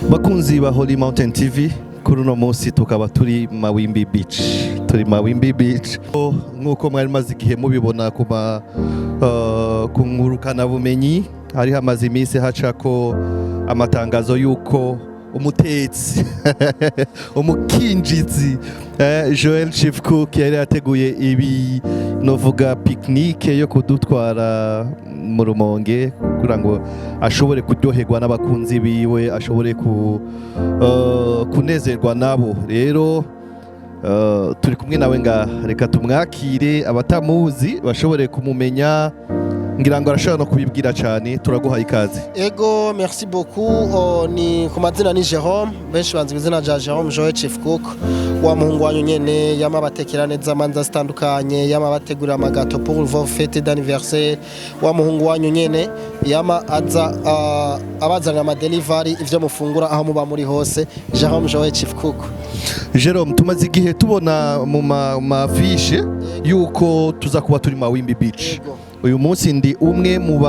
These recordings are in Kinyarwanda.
Bakunzi ba Holy Mountain TV kuri uno munsi tukaba turi Mawimbi Beach. Turi Mawimbi Beach. Nkuko mwari maze igihe mubibona ku ngurukana bumenyi hari hamaze iminsi hacako amatangazo yuko umutetsi umukinjizi Joel Chief Cook yari yateguye ibi novuga picnic yo kudutwara mu Rumonge kugira ngo ashobore kuryoherwa n'abakunzi biwe, ashobore kunezerwa nabo. Rero turi kumwe nawe nga reka tumwakire, abatamuzi bashobore kumumenya, ngira ngo arashobora no kubibwira cyane. Turaguha ikaze. Ego, merci beaucoup. Ni ku mazina ni Jerome, benshi banzi bizina ja Jerome Joel Chief Cook, wa muhungu wanyu nyene yamabatekera neza manza zitandukanye, yamabategurira amagato pour vos fêtes d'anniversaire, wa muhungu wanyu nyene yama aza abazana ama delivery ivyo mufungura aho muba muri hose. Jerome Joel Chief Cook. Jerome, tumaze igihe tubona mu mafishe yuko tuza kuba turi Mawimbi Beach. Uyu munsi ndi umwe mu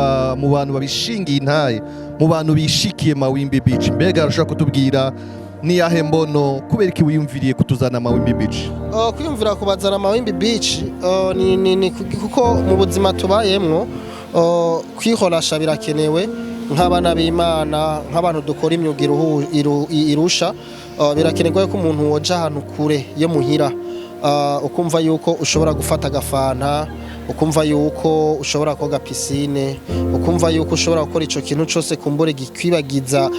bantu babishingiye intaye, mu bantu bishikiye Mawimbi Beach. Mbega arashaka kutubwira ni yahe mbono kubera iki wiyumviriye kutuzana Mawimbi Beach? Kwiyumvira kubazana Mawimbi Beach ni kuko mu buzima tubayemwo kwihorasha birakenewe nk'abana b'Imana, nk'abantu dukora imyuga irusha. Birakenerwa ko umuntu woja ahantu kure yo muhira, ukumva yuko ushobora gufata agafanta, ukumva yuko ushobora koga piscine, ukumva yuko ushobora gukora ico kintu cyose kumbure gikwibagiza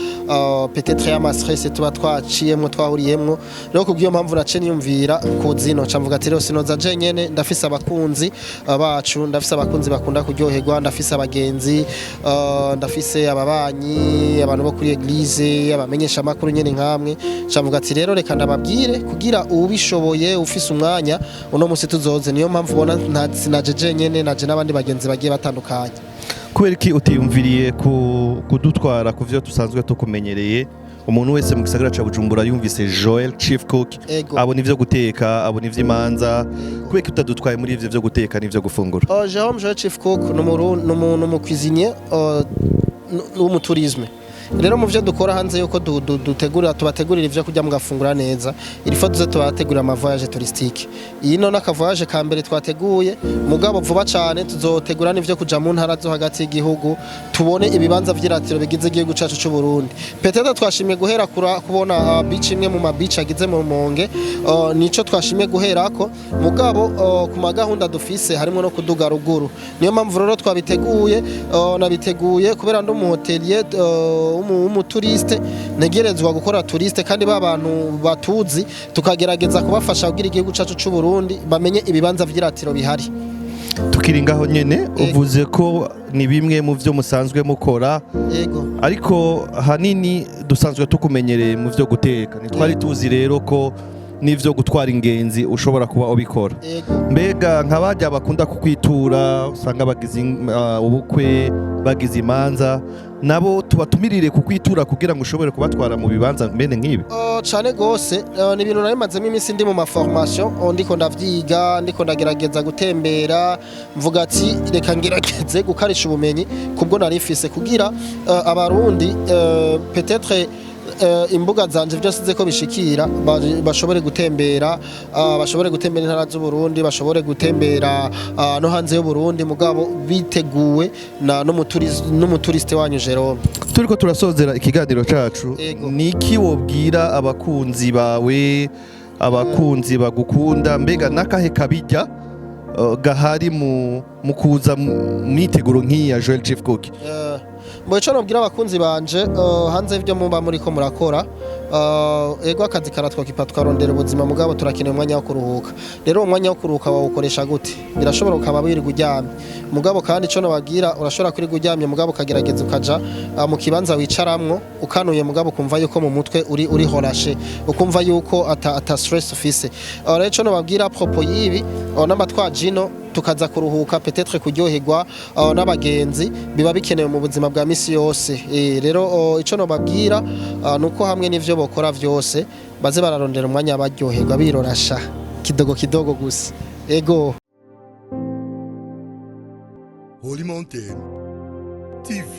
peut-être ya stress tuba twaciyemwo twahuriyemwo. Rero kubwiyo mpamvu nace niyumvira kuzino camvuga ati rero sinoza je nyene, ndafise abakunzi bacu, ndafise abakunzi bakunda kuryoherwa, ndafise abagenzi, ndafise ababanyi, abantu bo kuri eglise, abamenyesha makuru nyene nkamwe. Camvuga ati rero reka ndababwire kugira ubishoboye ufise umwanya uno musi tuzoze. Niyo mpamvu ubona sinaje nyene, naje n'abandi bagenzi bagiye batandukanye. Kubera iki utiyumviriye kudutwara kuvyo tusanzwe tukumenyereye? Umuntu wese mu gisagara ca Bujumbura yumvise Joel Chief Cook abona ivyo guteka, abona ivy'imanza. Kubera iki utadutwaye muri ivyo vyo guteka n'ivyo gufungura? Jerome Joel Chief Cook mu cuisinier mu tourisme. Rero mu byo dukora hanze yuko tubategurira ivyo kujya mugafungura neza, ilifo tuze tubategurira ama voyage touristique. Iyi none aka voyage ka mbere twateguye, mugabo vuba cyane tuzotegura n'ivyo kuja mu ntara zo hagati y'igihugu, tubone ibibanza vy'iratiro bigize igihugu cacu cy'u Burundi. Peut-être twashimye guhera kubona beach imwe mu beach agize mu Rumonge, nico twashimye guherako, mugabo ku magahunda dufise harimo no kuduga ruguru. Niyo mpamvu rero twabiteguye, nabiteguye kubera ndo mu hotelier umuturiste negerezwa gukora turiste, kandi babantu batuzi tukagerageza kubafasha kugira igihugu cacu cy'u Burundi bamenye ibibanza vy'iratiro bihari. Tukiringaho nyene uvuze ko ni bimwe mu vyo musanzwe mukora. Yego. Ariko hanini dusanzwe tukumenyereye mu vyo guteka, nitwari tuzi rero ko n'ivyo gutwara ingenzi ushobora kuba ubikora. Mbega nk'abajya bakunda kukwitura, usanga bagize ubukwe, bagize imanza, nabo tubatumirire kukwitura kugira ngo ushobore kubatwara mu bibanza mbene nk'ibi? Cyane gose ni ibintu narimazemo iminsi ndi mu formation, ndiko ndavyiga, ndiko ndagerageza gutembera, mvuga ati reka ngerageze gukarisha ubumenyi kubwo narifise kugira abarundi peut-être imbuga zanje byose zeko bishikira bashobore gutembera, bashobore gutembera intara z'u Burundi, bashobore gutembera no hanze y'u Burundi, mugabo biteguwe no muturiste wanyu Jerome. Turiko turasozera ikiganiro cacu, niki wobwira abakunzi bawe, abakunzi bagukunda? Mbega nakahe kabijya gahari mu kuza mwiteguro nk'iya Joel Chief Cook? Mweco nobwira abakunzi banje hanze y'ivyo muba muri ko murakora, ego akazi karatwokipa twarondera ubuzima, mugabo turakeneye umwanya wo kuruhuka. Rero umwanya wo kuruhuka wawukoresha gute? Birashobora ukaba wirirwa uryamye, mugabo kandi ico nobagira urashobora kwirirwa uryamye, mugabo ukagerageza ukaja mu kibanza wicaramwo ukanuye, mugabo kumva yuko mu mutwe uri horashe, ukumva yuko ata stress ufise. Rero ico nobabwira propos yibi n'amatwa jino tukaza kuruhuka, peut-être kuryoherwa n'abagenzi, biba bikenewe mu buzima bwa misi yose. Rero ico nobabwira nuko hamwe n'ivyo bokora vyose baze bararondera umwanya baryoherwa birorasha kidogo gusa. Ego. Holy Mountain TV.